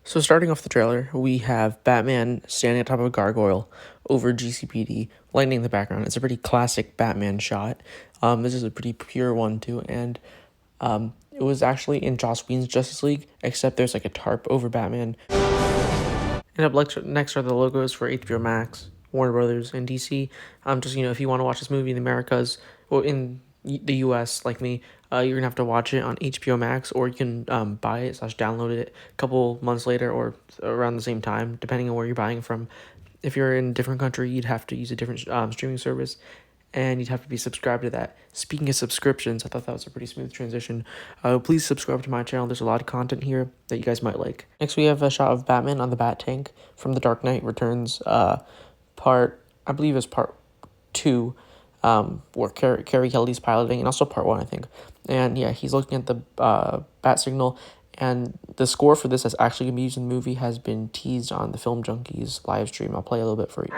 So starting off the trailer, we have Batman standing atop of a gargoyle over GCPD, lightning in the background. It's a pretty classic Batman shot. This is a pretty pure one too, and it was actually in Joss Whedon's Justice League, except there's like a tarp over Batman. And next are the logos for HBO Max, Warner Brothers, and DC. If you want to watch this movie in the Americas or in the US, like me, you're gonna have to watch it on HBO Max, or you can buy it / download it a couple months later or around the same time, depending on where you're buying from. If you're in a different country, you'd have to use a different streaming service, and you'd have to be subscribed to that. Speaking of subscriptions, I thought that was a pretty smooth transition. Please subscribe to my channel. There's a lot of content here that you guys might like. Next, we have a shot of Batman on the Bat Tank from The Dark Knight Returns, part 2, where Carrie Kelly's piloting, and also part 1, I think. And yeah, he's looking at the bat signal, and the score for this that's actually going to be used in the movie has been teased on the Film Junkies live stream. I'll play a little bit for you.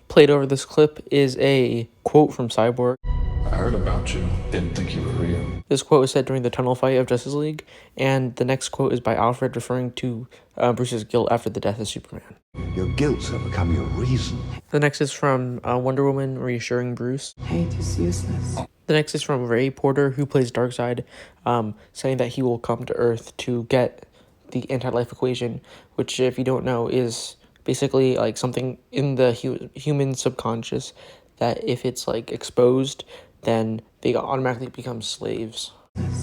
Played over this clip is a quote from Cyborg. I heard about you. Didn't think you were real. This quote was said during the tunnel fight of Justice League, and the next quote is by Alfred referring to Bruce's guilt after the death of Superman. Your guilt's have become your reason. The next is from Wonder Woman reassuring Bruce. Hate is useless. The next is from Ray Porter, who plays Darkseid, saying that he will come to Earth to get the anti-life equation, which, if you don't know, is basically like something in the human subconscious that if it's like exposed, then they automatically become slaves.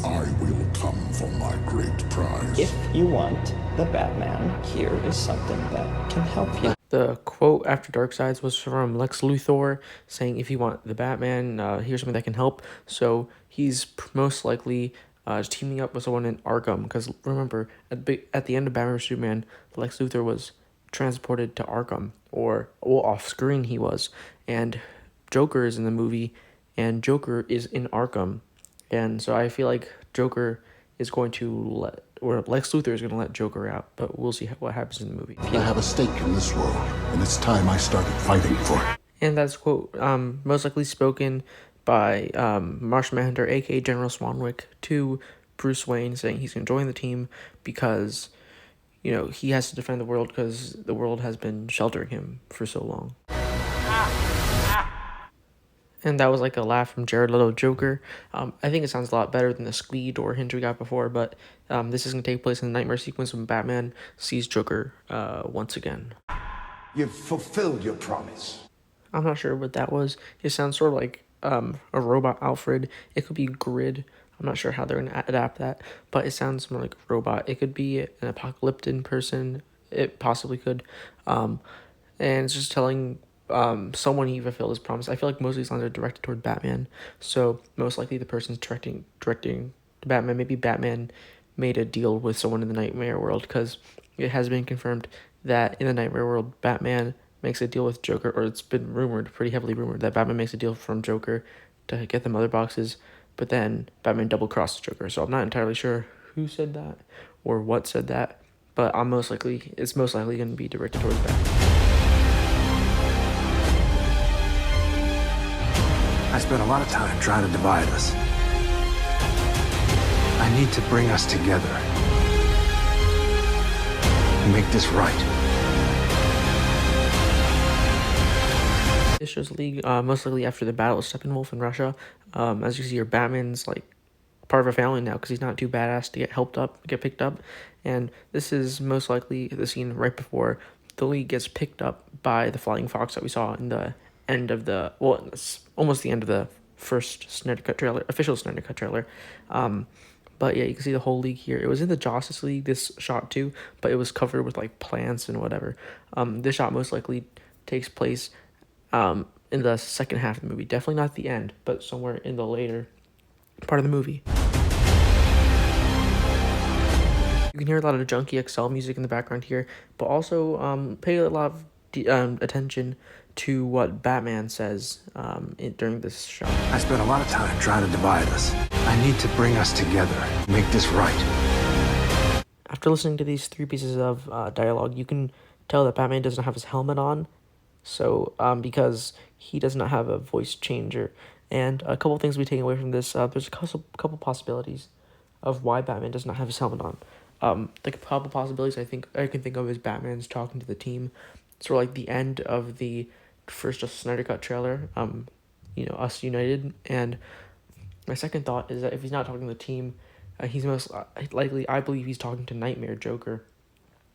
I will come for my great prize. If you want the Batman, here is something that can help you. The quote after Darkseid was from Lex Luthor, saying, if you want the Batman, here's something that can help. So he's most likely teaming up with someone in Arkham, because remember, at the end of Batman vs Superman, Lex Luthor was transported to Arkham, or off screen he was, and Joker is in the movie, and Joker is in Arkham, and so I feel like Joker is going to Lex Luthor is going to let Joker out, but we'll see what happens in the movie. I have a stake in this world, and it's time I started fighting for it. And that's a quote most likely spoken by Martian Manhunter, aka General Swanwick, to Bruce Wayne, saying he's going to join the team because, he has to defend the world because the world has been sheltering him for so long. And that was like a laugh from Jared Leto Joker. I think it sounds a lot better than the squee door hint we got before, but this is going to take place in the nightmare sequence when Batman sees Joker once again. You've fulfilled your promise. I'm not sure what that was. It sounds sort of like a robot Alfred. It could be Grid. I'm not sure how they're going to adapt that, but it sounds more like a robot. It could be an apocalyptic person. It possibly could. And it's just telling someone he fulfilled his promise. I feel like most of these lines are directed toward Batman, so most likely the person's directing Batman. Maybe Batman made a deal with someone in the nightmare world, because it has been confirmed that in the nightmare world, Batman makes a deal with Joker, or it's been pretty heavily rumored, that Batman makes a deal from Joker to get the mother boxes, but then Batman double crosses Joker. So I'm not entirely sure who said that or what said that, but it's most likely going to be directed towards Batman. I spent a lot of time trying to divide us. I need to bring us together and make this right. This shows League most likely after the battle of Steppenwolf in Russia. As you see here, Batman's like part of a family now because he's not too badass to get picked up. And this is most likely the scene right before the League gets picked up by the Flying Fox that we saw in the end of it's almost the end of the first Snyder Cut trailer, official Snyder Cut trailer. But yeah, you can see the whole League here. It was in the Justice League, this shot too, but it was covered with like plants and whatever. This shot most likely takes place in the second half of the movie. Definitely not the end, but somewhere in the later part of the movie. You can hear a lot of Junkie XL music in the background here, but also pay a lot of attention to what Batman says during this shot. I spent a lot of time trying to divide us. I need to bring us together, make this right. After listening to these 3 pieces of dialogue, you can tell that Batman doesn't have his helmet on. So because he does not have a voice changer. And a couple things we take away from this, there's a couple possibilities of why Batman does not have his helmet on. The couple possibilities I think I can think of is Batman's talking to the team, sort of like the end of the first Justice Snyder Cut trailer, Us United. And my second thought is that if he's not talking to the team, he's most likely, I believe he's talking to Nightmare Joker,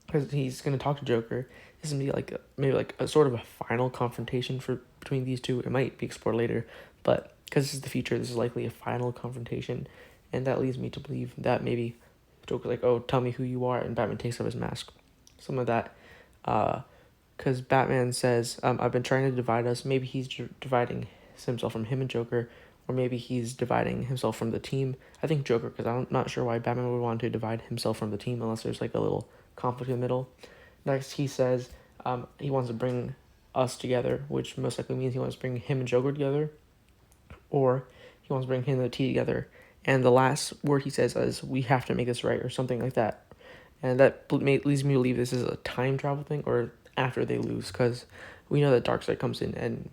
because he's going to talk to Joker. This is going to be like maybe like a sort of a final confrontation between these two. It might be explored later, but because this is the future, this is likely a final confrontation, and that leads me to believe that maybe Joker's like, "Oh, tell me who you are," and Batman takes off his mask, some of that, because Batman says, "I've been trying to divide us." Maybe he's dividing himself from him and Joker, or maybe he's dividing himself from the team. I think Joker, because I'm not sure why Batman would want to divide himself from the team unless there's like a little conflict in the middle. Next, he says he wants to bring us together, which most likely means he wants to bring him and Joker together, or he wants to bring him and the T together. And the last word he says is, "We have to make this right," or something like that. And that leads me to believe this is a time travel thing, or after they lose, because we know that Darkseid comes in and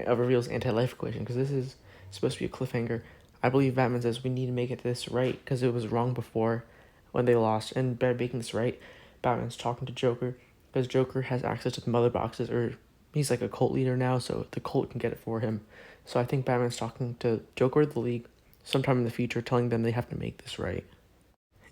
reveals anti-life equation, because this is supposed to be a cliffhanger. I believe Batman says we need to make it this right because it was wrong before when they lost, and by making this right, Batman's talking to Joker because Joker has access to the mother boxes, or he's like a cult leader now, so the cult can get it for him. So I think Batman's talking to Joker or the League sometime in the future, telling them they have to make this right.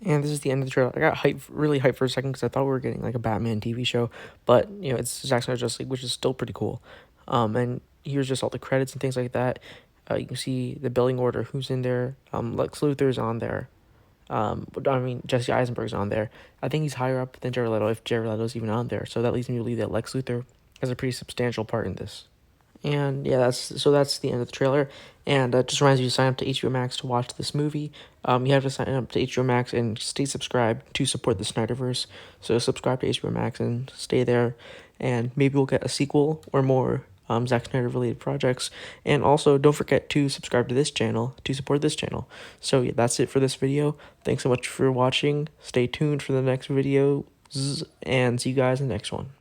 And this is the end of the trailer. I got really hyped for a second because I thought we were getting like a Batman TV show, but it's Zack Snyder's Justice League, which is still pretty cool. And here's just all the credits and things like that. You can see the billing order, who's in there. Lex Luthor's on there. Jesse Eisenberg's on there. I think he's higher up than Jared Leto, if Jared Leto's even on there. So that leads me to believe that Lex Luthor has a pretty substantial part in this. And yeah, that's the end of the trailer. And it just reminds you to sign up to HBO Max to watch this movie. You have to sign up to HBO Max and stay subscribed to support the Snyderverse. So subscribe to HBO Max and stay there. And maybe we'll get a sequel or more Zack Snyder related projects. And also, don't forget to subscribe to this channel to support this channel. So yeah, that's it for this video. Thanks so much for watching. Stay tuned for the next video, and see you guys in the next one.